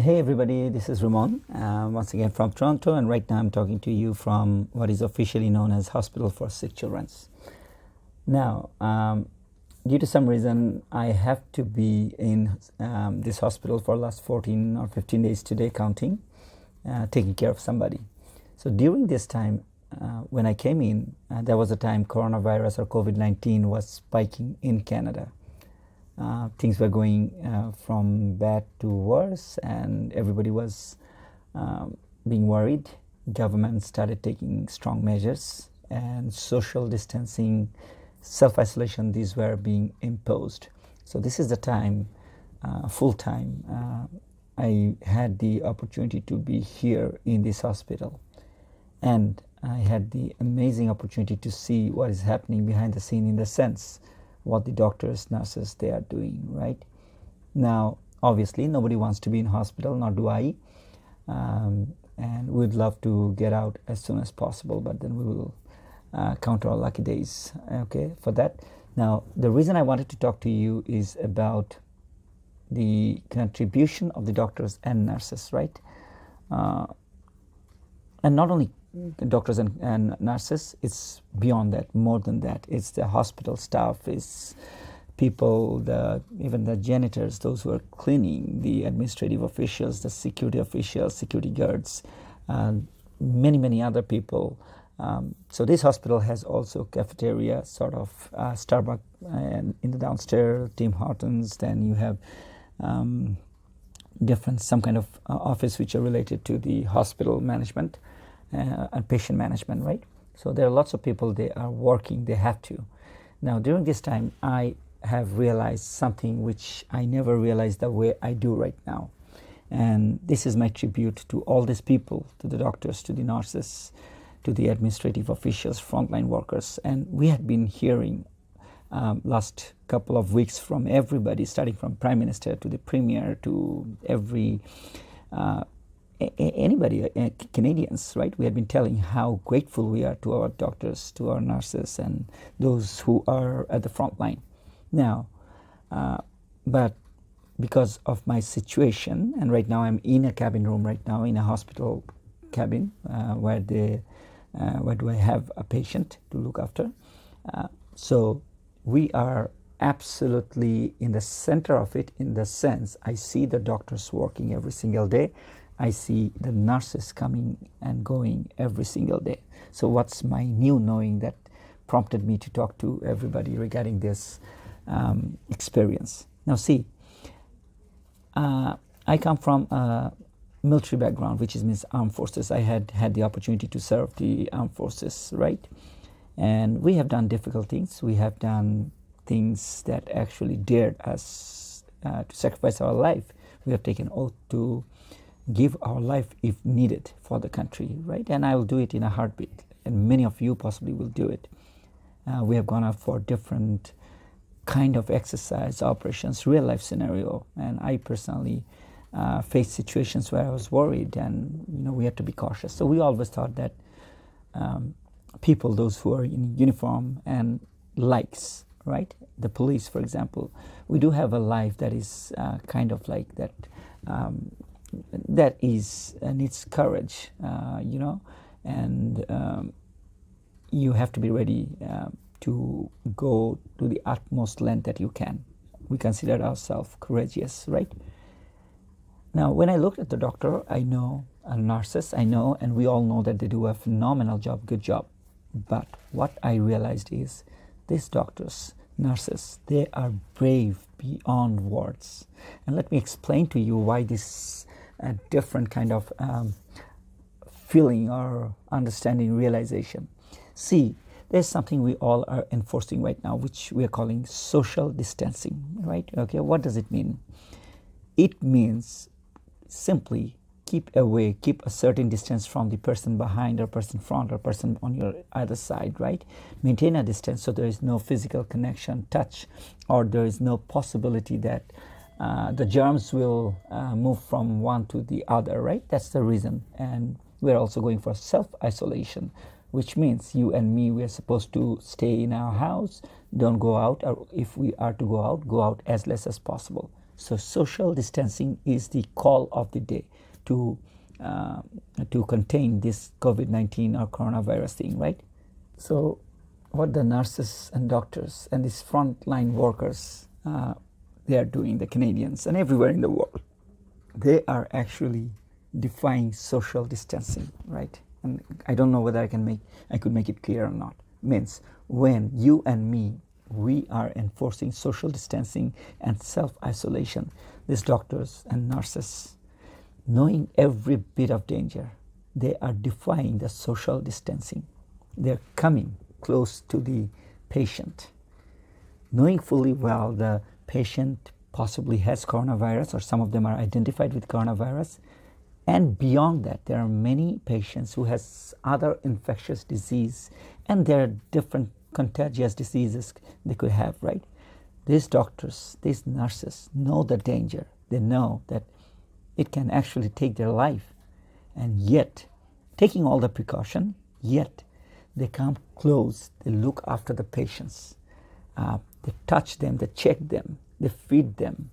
Hey everybody, this is Ramon, once again from Toronto, and right now I'm talking to you from what is officially known as Hospital for Sick Children. Now, due to some reason, I have to be in this hospital for the last 14 or 15 days today, counting, taking care of somebody. So during this time, when I came in, there was a time coronavirus or COVID-19 was spiking in Canada. Things were going from bad to worse, and everybody was being worried. Government started taking strong measures, and social distancing, self-isolation, these were being imposed. So this is the time, full time, I had the opportunity to be here in this hospital, and I had the amazing opportunity to see what is happening behind the scene, in the sense what the doctors, nurses, they are doing, right? Now, obviously, nobody wants to be in hospital, nor do I. And we'd love to get out as soon as possible, but then we will count our lucky days, okay, for that. Now, the reason I wanted to talk to you is about the contribution of the doctors and nurses, right? And not only doctors and nurses, it's beyond that, more than that. It's the hospital staff, it's people, even the janitors, those who are cleaning, the administrative officials, the security officials, security guards, many other people. So this hospital has also cafeteria, sort of Starbucks in the downstairs, Tim Hortons. Then you have some kind of office which are related to the hospital management and patient management, right? So there are lots of people, they are working, they have to. Now, during this time, I have realized something which I never realized the way I do right now. And this is my tribute to all these people, to the doctors, to the nurses, to the administrative officials, frontline workers. And we had been hearing last couple of weeks from everybody, starting from Prime Minister to the Premier to every anybody, Canadians, right? We have been telling how grateful we are to our doctors, to our nurses, and those who are at the front line. Now, but because of my situation, and right now I'm in a cabin room right now, in a hospital cabin, where do I have a patient to look after. So we are absolutely in the center of it, in the sense I see the doctors working every single day. I see the nurses coming and going every single day. So what's my new knowing that prompted me to talk to everybody regarding this experience? Now see, I come from a military background, which means armed forces. I had the opportunity to serve the armed forces, right? And we have done difficult things. We have done things that actually dared us to sacrifice our life. We have taken oath to give our life if needed for the country, right? And I will do it in a heartbeat, and many of you possibly will do it. We have gone out for different kind of exercise, operations, real life scenario, and I personally faced situations where I was worried, and we had to be cautious. So we always thought that people, those who are in uniform and likes, right? The police, for example, we do have a life that is kind of like that. That is needs courage, and you have to be ready to go to the utmost length that you can. We consider ourselves courageous, right? Now, when I looked at the doctor, I know, nurses, I know, and we all know that they do a phenomenal job, good job. But what I realized is these doctors, nurses, they are brave beyond words. And let me explain to you why this a different kind of feeling or understanding, realization. See, there's something we all are enforcing right now, which we are calling social distancing, right? Okay, what does it mean? It means simply keep away, keep a certain distance from the person behind or person front or person on your other side, right? Maintain a distance so there is no physical connection, touch, or there is no possibility that the germs will move from one to the other, right? That's the reason. And we're also going for self-isolation, which means you and me, we are supposed to stay in our house, don't go out, or if we are to go out as less as possible. So social distancing is the call of the day to contain this COVID-19 or coronavirus thing, right? So what the nurses and doctors and these frontline workers, they are doing, the Canadians and everywhere in the world, they are actually defying social distancing, right? And I don't know whether I could make it clear or not. Means when you and me, we are enforcing social distancing and self-isolation, these doctors and nurses, knowing every bit of danger, they are defying the social distancing. They're coming close to the patient, knowing fully well the patient possibly has coronavirus, or some of them are identified with coronavirus. And beyond that, there are many patients who has other infectious disease, and there are different contagious diseases they could have, right? These doctors, these nurses know the danger. They know that it can actually take their life. And yet, taking all the precaution, yet they come close, they look after the patients. They touch them, they check them, they feed them,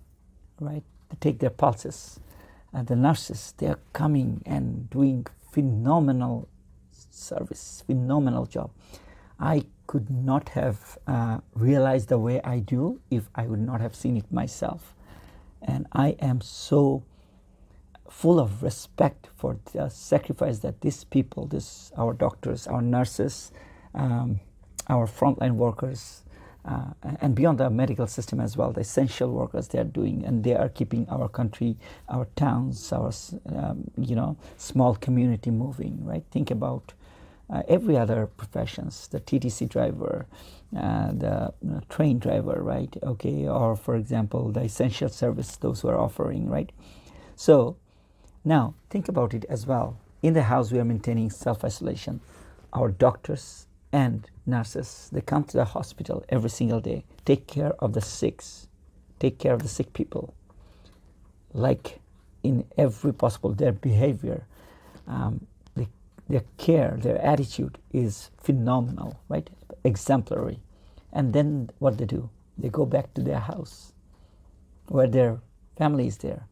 right? They take their pulses. The nurses, they are coming and doing phenomenal service, phenomenal job. I could not have realized the way I do if I would not have seen it myself. And I am so full of respect for the sacrifice that these people, our doctors, our nurses, our frontline workers, and beyond the medical system as well, the essential workers they are doing, and they are keeping our country, our towns, our small community moving, right? Think about every other professions, the TTC driver, the train driver, right? Okay, or for example, the essential service, those who are offering, right? So now think about it as well. In the house, we are maintaining self-isolation. Our doctors and nurses, they come to the hospital every single day, take care of the sick people, like in every possible, their behavior, their care, their attitude is phenomenal, right? Exemplary. And then what they do, they go back to their house where their family is there.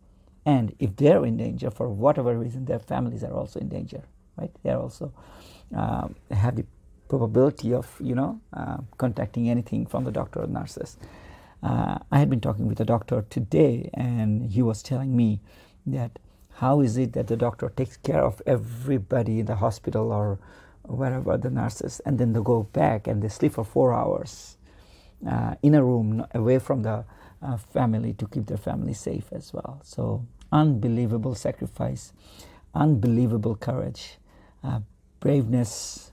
And if they're in danger for whatever reason, their families are also in danger, right? They're also have the probability of contacting anything from the doctor or nurses. I had been talking with a doctor today, and he was telling me that how is it that the doctor takes care of everybody in the hospital or wherever, the nurses, and then they go back and they sleep for 4 hours in a room away from the family to keep their family safe as well. So unbelievable sacrifice, unbelievable courage, braveness.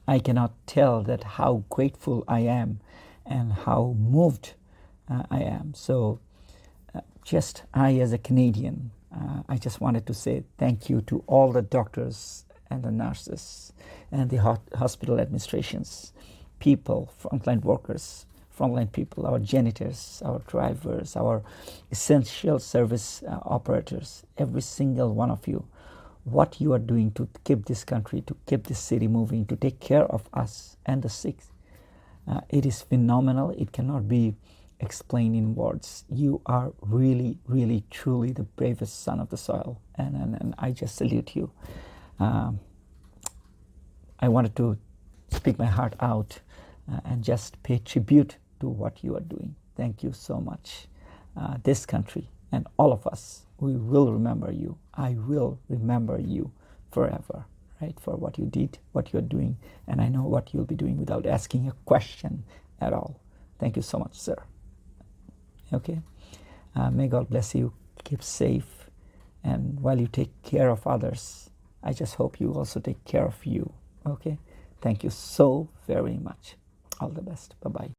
I cannot tell that how grateful I am and how moved I am. So just I, as a Canadian, I just wanted to say thank you to all the doctors and the nurses and the hospital administrations, people, frontline workers, frontline people, our janitors, our drivers, our essential service operators, every single one of you. What you are doing to keep this country, to keep this city moving, to take care of us and the sick, it is phenomenal. It cannot be explained in words. You are really, really, truly the bravest son of the soil, and I just salute you. I wanted to speak my heart out and just pay tribute to what you are doing. Thank you so much. This country and all of us, we will remember you. I will remember you forever, right? For what you did, what you're doing, and I know what you'll be doing without asking a question at all. Thank you so much, sir. Okay? May God bless you. Keep safe. And while you take care of others, I just hope you also take care of you. Okay? Thank you so very much. All the best. Bye-bye.